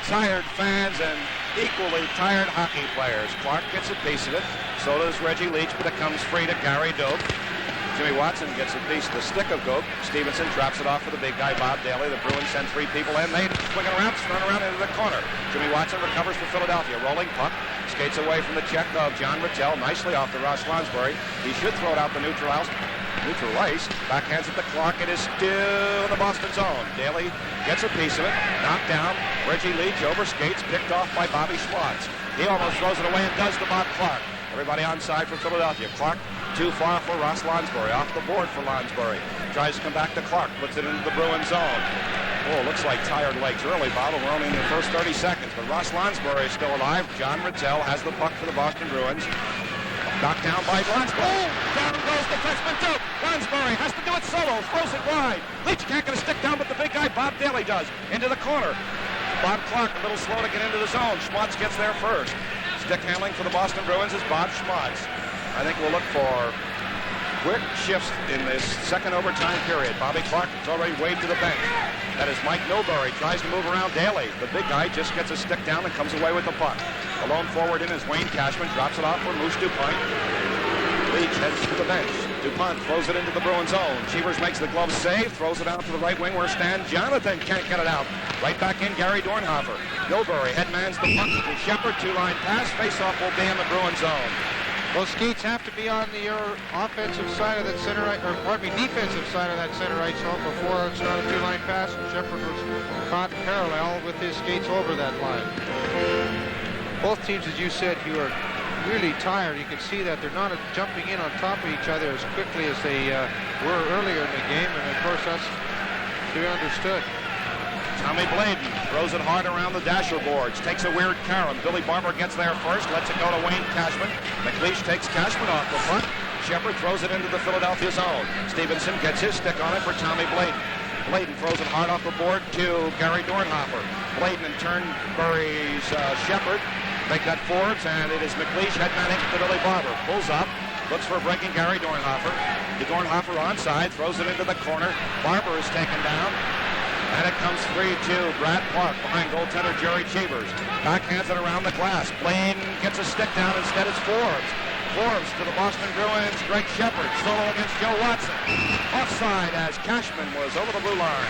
tired fans and equally tired hockey players. Clark gets a piece of it. So does Reggie Leach, but it comes free to Gary Doak. Jimmy Watson gets a piece of the stick of Doak. Stevenson drops it off for the big guy, Bob Daly. The Bruins send 3 people in. They swing it around, run around into the corner. Jimmy Watson recovers for Philadelphia. Rolling puck. Skates away from the check of John Rattel. Nicely off to Ross Lonsbury. He should throw it out the neutral ice. Backhands it to Clark. It is still in the Boston zone. Daly gets a piece of it. Knocked down. Reggie Leach overskates. Picked off by Bobby Schwartz. He almost throws it away and does to Bob Clark. Everybody onside for Philadelphia. Clark too far for Ross Lonsbury. Off the board for Lonsbury. Tries to come back to Clark. Puts it into the Bruins zone. Oh, looks like tired legs early, Bob. We're only in the first 30 seconds. But Ross Lonsbury is still alive. John Rattel has the puck for the Boston Bruins. Knocked down by Lonsbury. Oh, down goes the freshman Duke. Lonsbury has to do it solo. Throws it wide. Leach can't get a stick down, but the big guy Bob Daly does. Into the corner. Bob Clark a little slow to get into the zone. Schmutz gets there first. Stick handling for the Boston Bruins is Bob Schmutz. I think we'll look for quick shifts in this second overtime period. Bobby Clark has already waved to the bench. That is Mike Milbury. Tries to move around Daly. The big guy just gets a stick down and comes away with the puck. The lone forward in is Wayne Cashman. Drops it off for Moose DuPont. Leach heads to the bench. DuPont throws it into the Bruins zone. Cheevers makes the glove save. Throws it out to the right wing where Stan Jonathan can't get it out. Right back in Gary Dornhofer. Milbury headmans the puck to Shepard. 2-line pass. Face-off will be in the Bruins zone. Well, Skeets have to be on the offensive side of that center right, or pardon me, defensive side of that center right zone before it's not a 2-line pass. And Shepard was caught parallel with his skates over that line. Both teams, as you said, you are really tired. You can see that they're not jumping in on top of each other as quickly as they were earlier in the game, and of course that's to be understood. Tommy Bladen throws it hard around the dasher boards. Takes a weird carom. Billy Barber gets there first. Lets it go to Wayne Cashman. McLeish takes Cashman off the front. Shepard throws it into the Philadelphia zone. Stevenson gets his stick on it for Tommy Bladen. Bladen throws it hard off the board to Gary Dornhofer. Bladen in turn buries Shepard. They cut forwards, and it is McLeish headmanning to Billy Barber. Pulls up. Looks for breaking Gary Dornhofer. The Dornhofer onside. Throws it into the corner. Barber is taken down. And it comes free to Brad Park behind goaltender Jerry Cheevers. Backhands it around the glass. Blaine gets a stick down. Instead it's Forbes. Forbes to the Boston Bruins. Greg Shepard solo against Joe Watson. Offside as Cashman was over the blue line.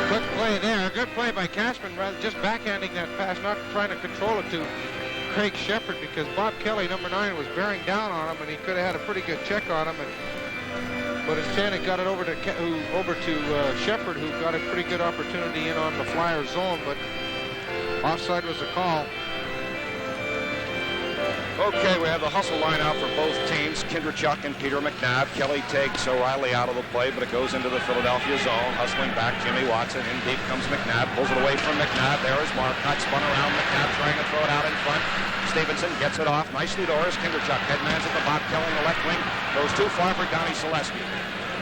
Good play there. Good play by Cashman, rather just backhanding that pass, not trying to control it to Craig Shepard, because Bob Kelly, number 9, was bearing down on him, and he could have had a pretty good check on him. But instead it got it over to Shepard, who got a pretty good opportunity in on the Flyers zone, but offside was a call. Okay, we have the hustle line out for both teams. Kindrachuk and Peter McNabb. Kelly takes O'Reilly out of the play, but it goes into the Philadelphia zone. Hustling back, Jimmy Watson. In deep comes McNabb. Pulls it away from McNabb. There is Marcotte. Spun around McNabb, trying to throw it out in front. Stevenson gets it off. Nicely doors. Kindrachuk headmans at the Bob Kelly in the left wing. Goes too far for Donnie Selesky.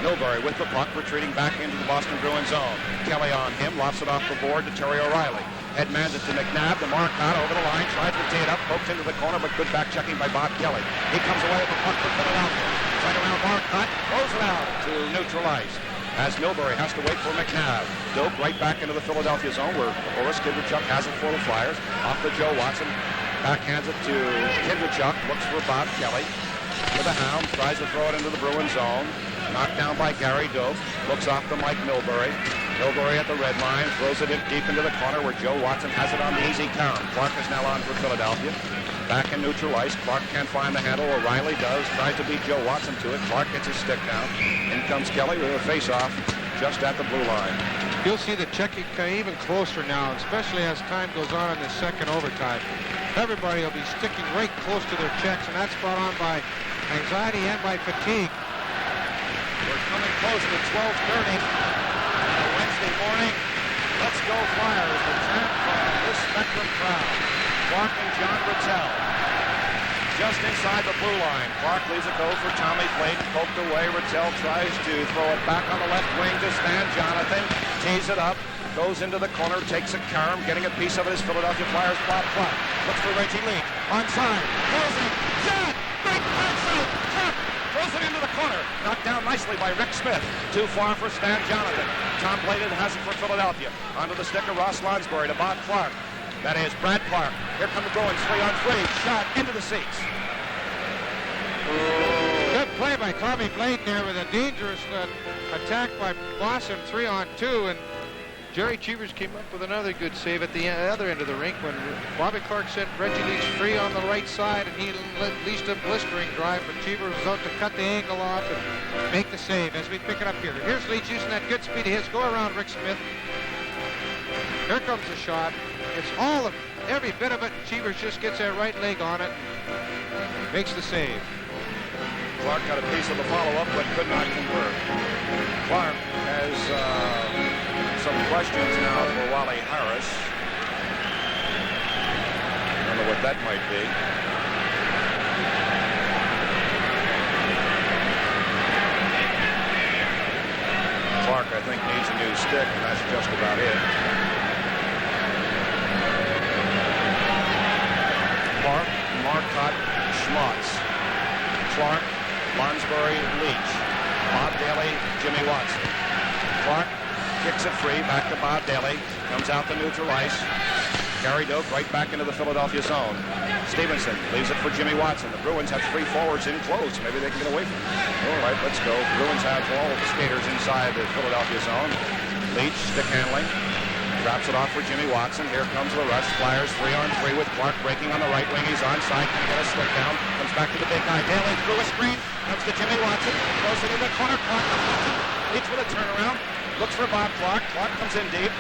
Milbury with the puck, retreating back into the Boston Bruins zone. Kelly on him. Lofts it off the board to Terry O'Reilly. Headmans it to McNabb. The Marcotte over the line. Tries to tee it up. Pokes into the corner, but good back checking by Bob Kelly. He comes away with the puck for Philadelphia. Right around Marcotte. Throws it out to neutral ice. As Milbury has to wait for McNabb. Dope right back into the Philadelphia zone where Horace Kindrachuk has it for the Flyers. Off to Joe Watson. Backhands it to Kindrachuk. Looks for Bob Kelly. To the Hound. Tries to throw it into the Bruins zone. Knocked down by Gary Doak. Looks off to Mike Milbury. Milbury at the red line. Throws it in deep into the corner where Joe Watson has it on the easy count. Clark is now on for Philadelphia. Back in neutral ice. Clark can't find the handle. O'Reilly does. Tries to beat Joe Watson to it. Clark gets his stick down. In comes Kelly with a face-off just at the blue line. You'll see the checking even closer now, especially as time goes on in the second overtime. Everybody will be sticking right close to their checks, and that's brought on by anxiety and by fatigue. We're coming close to 12:30 on a Wednesday morning. Let's go Flyers. The chant from this Spectrum crowd. Clark and John Rattel. Just inside the blue line. Clark leaves it go for Tommy Bladen. Poked away. Rattel tries to throw it back on the left wing to Stan Jonathan. Tees it up. Goes into the corner. Takes a carom. Getting a piece of it is Philadelphia Flyers. Bob Clark. Looks for Reggie Leach. Onside. Throws it. Shot. Big pass out. Trap. throws it into the corner. Knocked down nicely by Rick Smith. Too far for Stan Jonathan. Tom Blayden has it for Philadelphia. Onto the stick of Ross Lonsbury to Bob Clark. That is Brad Clark. Here come the Bruins, 3-on-3. Shot into the seats. Good play by Tommy Blayden there with a dangerous attack by Boston, 3-on-2, and Jerry Cheevers came up with another good save at the other end of the rink when Bobby Clark sent Reggie Leach free on the right side, and he leased a blistering drive, but Cheevers was out to cut the angle off and make the save as we pick it up here. Here's Leach using that good speed of his. Go around Rick Smith. Here comes the shot. It's all of every bit of it. Cheevers just gets that right leg on it. Makes the save. Clark got a piece of the follow-up, but could not convert. Clark has some questions now for Wally Harris. I don't know what that might be. Clark, I think, needs a new stick, and that's just about it. Clark, Marcotte, Schmaltz. Clark, Lonsbury, Leach. Bob Daly, Jimmy Watson. Clark kicks it free, back to Bob Daly. Comes out to neutral ice. Gary Doak right back into the Philadelphia zone. Stevenson leaves it for Jimmy Watson. The Bruins have 3 forwards in close. Maybe they can get away from it. All right, let's go. Bruins have all of the skaters inside the Philadelphia zone. Leach, stick handling. Drops it off for Jimmy Watson. Here comes the rush. Flyers 3-on-3 with Clark breaking on the right wing. He's onside. Can get a stick down. Comes back to the big guy. Daly through a screen. Comes to Jimmy Watson. Throws it in the corner. Clark Leach with a turnaround. Looks for Bob Clark. Clark comes in deep.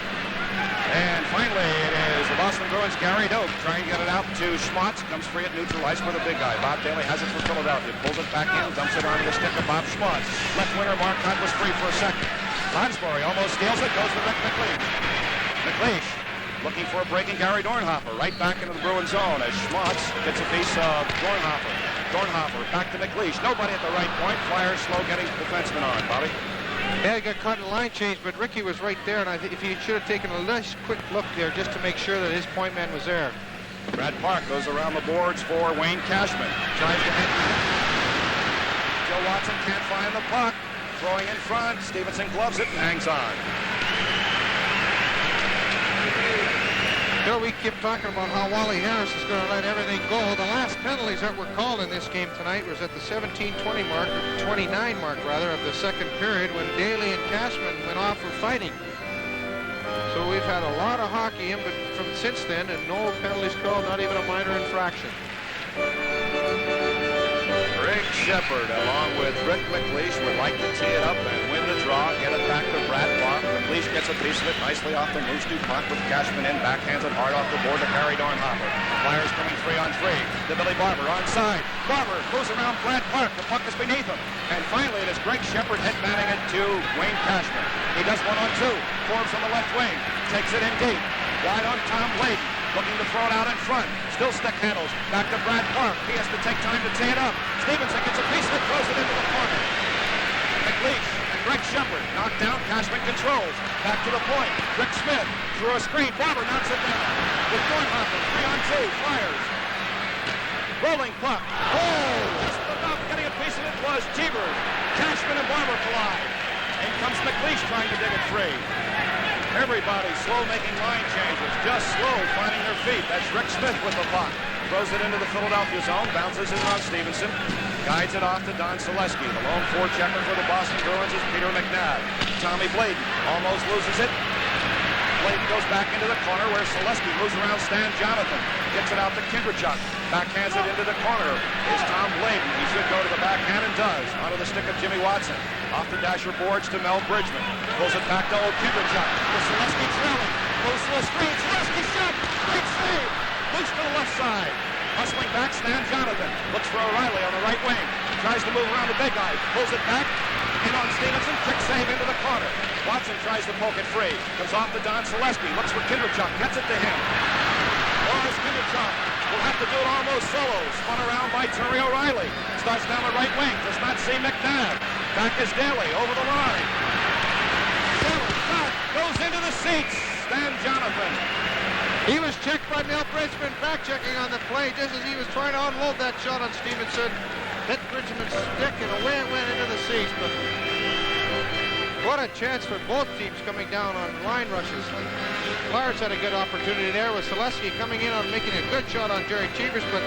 And finally, it is the Boston Bruins' Gary Doak trying to get it out to Schmaltz. Comes free at neutral ice for the big guy. Bob Daly has it for Philadelphia. Pulls it back in. Dumps it onto the stick of Bob Schmaltz. Left winger Marcotte was free for a second. Lonsbury almost steals it. Goes to Rick McLeish. McLeish looking for a breaking Gary Dornhofer. Right back into the Bruins zone as Schmaltz gets a piece of Dornhofer. Dornhofer back to McLeish. Nobody at the right point. Flyers slow getting defenseman on. Bobby? Yeah, he got caught in line change, but Ricky was right there, and I think if he should have taken a nice quick look there just to make sure that his point man was there. Brad Park goes around the boards for Wayne Cashman. Tries to hit. Joe Watson can't find the puck. Throwing in front. Stevenson gloves it and hangs on. Bill, we keep talking about how Wally Harris is going to let everything go. The last penalties that were called in this game tonight was at the 17-20 mark, or 29 mark rather, of the second period when Daly and Cashman went off for fighting. So we've had a lot of hockey in, but from since then, and no penalties called, not even a minor infraction. Greg Shepard, along with Rick McLeish, would like to tee it up and win the draw, get it back to Brad Park. McLeish gets a piece of it nicely off the Moose puck with Cashman in, backhands it hard off the board to Gary Dornhofer. Flyers coming 3-on-3 to Billy Barber onside. Barber goes around Brad Park. The puck is beneath him. And finally, it is Greg Shepard headbatting it to Wayne Cashman. He does 1-on-2. Forbes on the left wing. Takes it in deep. Wide on Tom Blayden. Looking to throw it out in front. Still stick handles. Back to Brad Park. He has to take time to tee it up. Stevenson gets a piece of it, throws it into the corner. McLeish and Greg Shepard knocked down. Cashman controls. Back to the point. Rick Smith through a screen. Barber knocks it down. With Dornhofer, 3-on-2. Flyers. Rolling puck. Oh! Just about getting a piece of it was Cheevers. Cashman and Barber collide. In comes McLeish trying to dig it free. Everybody slow making line changes, just slow finding their feet. That's Rick Smith with the puck. Throws it into the Philadelphia zone, bounces it on Stevenson, guides it off to Don Selesky. The lone forechecker for the Boston Bruins is Peter McNabb. Tommy Blayden almost loses it. Blayden goes back into the corner where Selesky moves around Stan Jonathan. Gets it out to Kindrachuk. Backhands it into the corner. It's Tom Blayden. He should go to the backhand and does. Onto the stick of Jimmy Watson. Off the dasher boards to Mel Bridgman. Pulls it back to old Kindrachuk. With Selesky trailing. Goes to the screen. Selesky shot. Great save. Loose to the left side. Hustling back, Stan Jonathan. Looks for O'Reilly on the right wing. Tries to move around the big guy. Pulls it back. In on Stevenson. Quick save into the corner. Watson tries to poke it free. Comes off to Don Selesky. Looks for Kindrachuk. Gets it to him. Boris Kindrachuk will have to do it almost solo. Spun around by Terry O'Reilly. Starts down the right wing. Does not see McNabb. Back is Daly over the line. Daly shot goes into the seats. Stan Jonathan. He was checked by Mel Bridgman, back checking on the play just as he was trying to unload that shot on Stevenson. Hit Bridgman's stick, and away it went into the seats. But what a chance for both teams coming down on line rushes. Flyers had a good opportunity there with Selesky coming in on making a good shot on Jerry Cheevers, but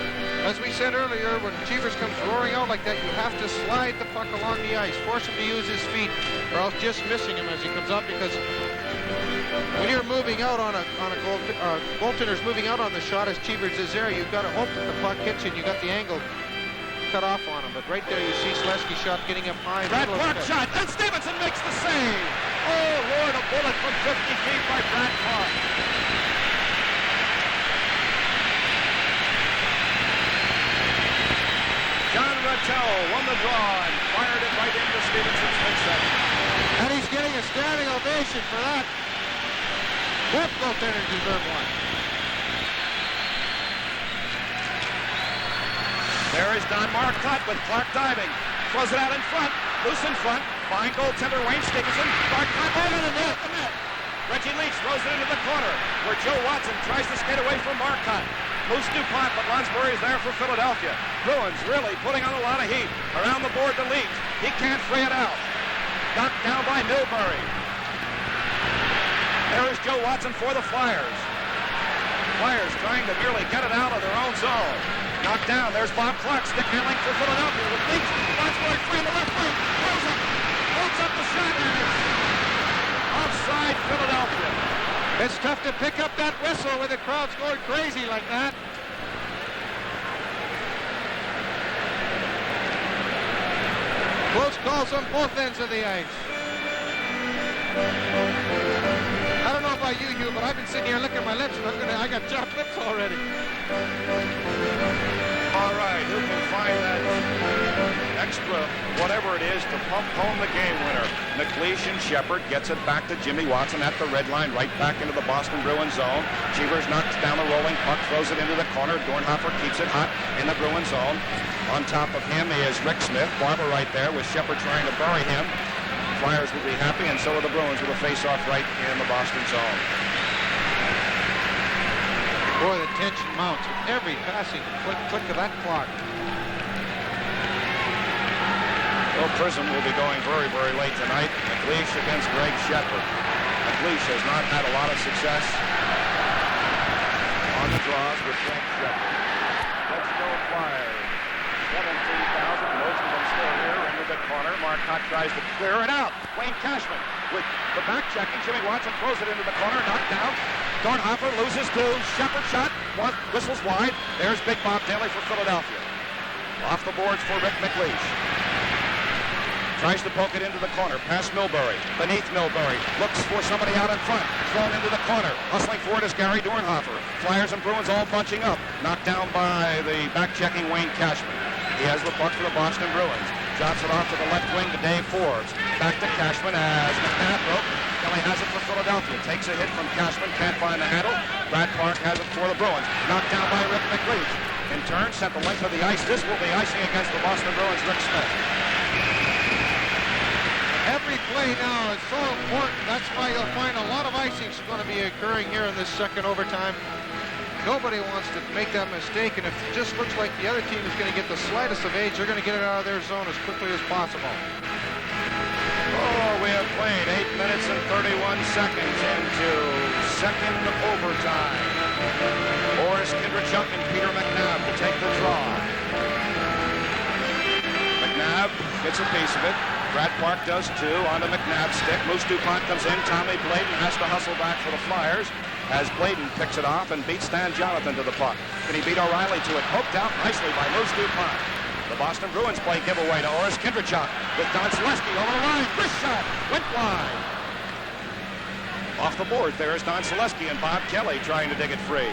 as we said earlier, when Cheevers comes roaring out like that, you have to slide the puck along the ice, force him to use his feet, or else just missing him as he comes up, because when you're moving out on a goaltender's moving out on the shot as Cheevers is there, you've got to hope that the puck hits you and you got the angle cut off on him. But right there you see Selesky's shot getting up high. Brad Clark shot, and Stevenson makes the save. Oh, Lord, a bullet from 50 feet by Brad Clark. John Rattel won the draw and fired it right into Stevenson's midsection. And he's getting a standing ovation for that. Both goaltenders deserve one. There is Don Marcotte with Clark diving. Throws it out in front. Loose in front. Fine goaltender Wayne Stevenson. Marcotte over the net. Reggie Leach throws it into the corner where Joe Watson tries to skate away from Marcotte. Moose DuPont, but Lonsbury's there for Philadelphia. Bruins really putting on a lot of heat. Around the board to Leach. He can't free it out. Knocked down by Milbury. There is Joe Watson for the Flyers. Flyers trying to nearly get it out of their own zone. Knocked down. There's Bob Clark stick handling for Philadelphia with Leach. Lonsbury free in the left wing. Throws up. Holds up the shot. And it's offside Philadelphia. It's tough to pick up that whistle when the crowd's going crazy like that. Close calls on both ends of the ice. I don't know about you, Hugh, but I've been sitting here licking my lips, and I got chapped lips already. All right, who can find that extra, whatever it is, to pump home the game winner? McLeish and Shepard gets it back to Jimmy Watson at the red line, right back into the Boston Bruins zone. Cheevers knocks down the rolling puck, throws it into the corner. Dornhofer keeps it hot in the Bruins zone. On top of him is Rick Smith. Barber right there with Shepard trying to bury him. Flyers will be happy, and so will the Bruins with a face-off right in the Boston zone. Boy, the tension mounts with every passing click of that clock. Bill Prism will be going very, very late tonight. McLeish against Greg Shepard. McLeish has not had a lot of success on the draws with Greg Shepard. Let's go Flyers. 17,000. Most of them still here into the corner. Marcotte tries to clear it out. Wayne Cashman with the back checking. Jimmy Watson throws it into the corner. Knocked down. Dornhofer loses to Shepard shot. Whistles wide. There's Big Bob Daly for Philadelphia. Off the boards for Rick McLeish. Tries to poke it into the corner. Past Milbury. Beneath Milbury. Looks for somebody out in front. Thrown into the corner. Hustling for it is Gary Dornhofer. Flyers and Bruins all bunching up. Knocked down by the back-checking Wayne Cashman. He has the puck for the Boston Bruins. Drops it off to the left wing to Dave Forbes. Back to Cashman as McNabb broke. Kelly has it for Philadelphia. Takes a hit from Cashman. Can't find the handle. Brad Clark has it for the Bruins. Knocked down by Rick McLeish. In turn, sent the length of the ice. This will be icing against the Boston Bruins' Rick Smith. Every play now is so important. That's why you'll find a lot of icing is going to be occurring here in this second overtime. Nobody wants to make that mistake, and if it just looks like the other team is going to get the slightest of age, they're going to get it out of their zone as quickly as possible. Oh, we have played 8 minutes and 31 seconds into second overtime. Boris Kindrachuk and Peter McNabb to take the draw. McNabb gets a piece of it. Brad Clark does too, onto McNabb's stick. Moose DuPont comes in. Tommy Bladen has to hustle back for the Flyers as Bladen picks it off and beats Stan Jonathan to the puck. Can he beat O'Reilly to it? Poked out nicely by Moose DuPont. The Boston Bruins play giveaway to Oris Kindrachuk with Don Selesky over the line. This shot went wide. Off the board, there is Don Selesky and Bob Kelly trying to dig it free.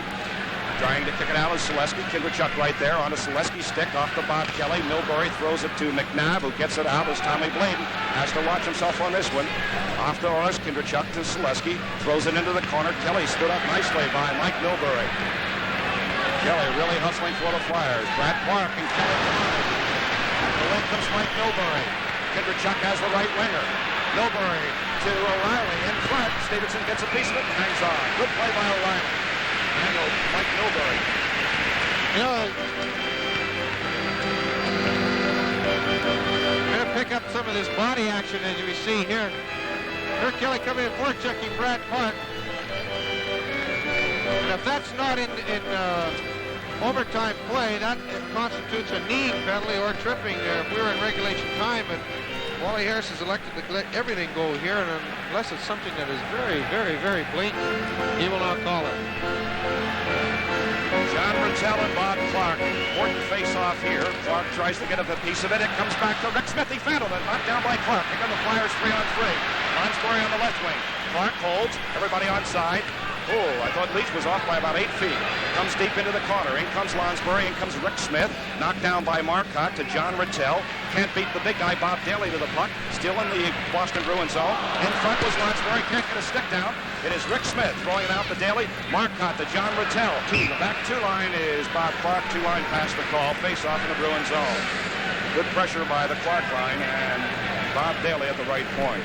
Trying to kick it out is Selesky. Kindrachuk right there onto Selesky's stick off to Bob Kelly. Milbury throws it to McNabb, who gets it out as Tommy Bladen has to watch himself on this one. Off to Oris Kindrachuk to Selesky. Throws it into the corner. Kelly stood up nicely by Mike Milbury. Kelly really hustling for the Flyers. Brad Clark and Kelly behind. The link comes Mike Milbury. Kindrachuk has the right winger. Milbury to O'Reilly in front. Stevenson gets a piece of it and hangs on. Good play by O'Reilly. Mike Milbury. You know, pick up some of this body action as we see here. Kirk Kelly coming in forechecking Brad Park. And if that's not in overtime play, that constitutes a knee penalty or tripping if we were in regulation time. But Wally Harris has elected to let everything go here, and unless it's something that is very, very, very blatant, he will not call it. John Rattel and Bob Clark. Important face-off here. Clark tries to get a piece of it. It comes back to Rick Smith. He fouled it. Knocked down by Clark. Again, the Flyers 3-on-3. Lansbury on the left wing. Clark holds. Everybody on side. Oh, I thought Leach was off by about 8 feet. Comes deep into the corner. In comes Lansbury. In comes Rick Smith. Knocked down by Marcotte to John Rattel. Can't beat the big guy, Bob Daly, to the puck. Still in the Boston Bruins zone. In front was Lansbury. Can't get a stick down. It is Rick Smith throwing it out to Daly. Marcotte to John Rattel. The back two line is Bob Clark. Two-line pass the call. Face off in the Bruins zone. Good pressure by the Clark line and Bob Daly at the right point.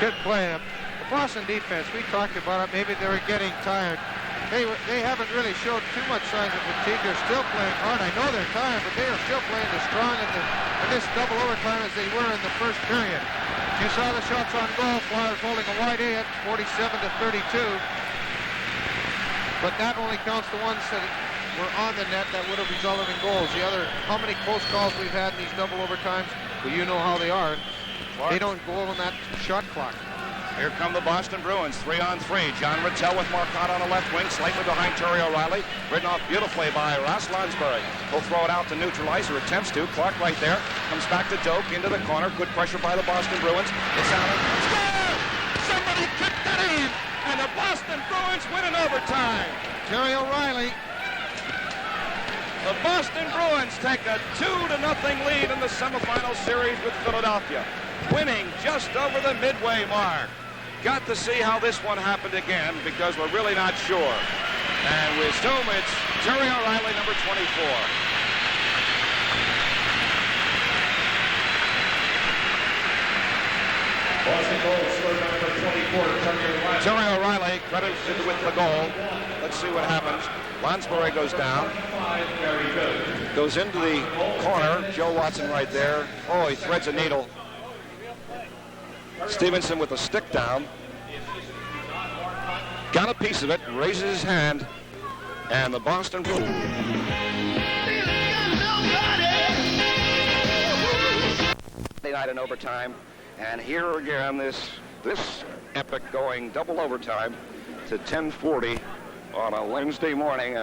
Good play. The Boston defense, we talked about it. Maybe they were getting tired. They haven't really showed too much signs of fatigue. They're still playing hard. I know they're tired, but they are still playing as strong in this double overtime as they were in the first period. You saw the shots on goal. Flyers holding a wide A at 47-32. But that only counts the ones that were on the net that would have resulted in goals. The other, how many close calls we've had in these double overtimes? Well, you know how they are. They don't go on that shot clock. Here come the Boston Bruins, 3-on-3. John Rattel with Marcotte on the left wing, slightly behind Terry O'Reilly. Ridden off beautifully by Ross Lansbury. He'll throw it out to neutralize, or attempts to. Clark right there. Comes back to Doak into the corner. Good pressure by the Boston Bruins. It's out. Score! Somebody kicked that in! And the Boston Bruins win in overtime. Terry O'Reilly. The Boston Bruins take a 2-0 lead in the semifinal series with Philadelphia, winning just over the midway mark. Got to see how this one happened again because we're really not sure. And we assume it's Terry O'Reilly, number 24. Boston goal scored by number 24, Terry O'Reilly, credited with the goal. Let's see what happens. Lansbury goes down. Goes into the corner. Joe Watson right there. Oh, he threads a needle. Stevenson with a stick down. Got a piece of it, raises his hand, and the Boston Bruins. Night in overtime, and here again this epic going double overtime to 10:40 on a Wednesday morning.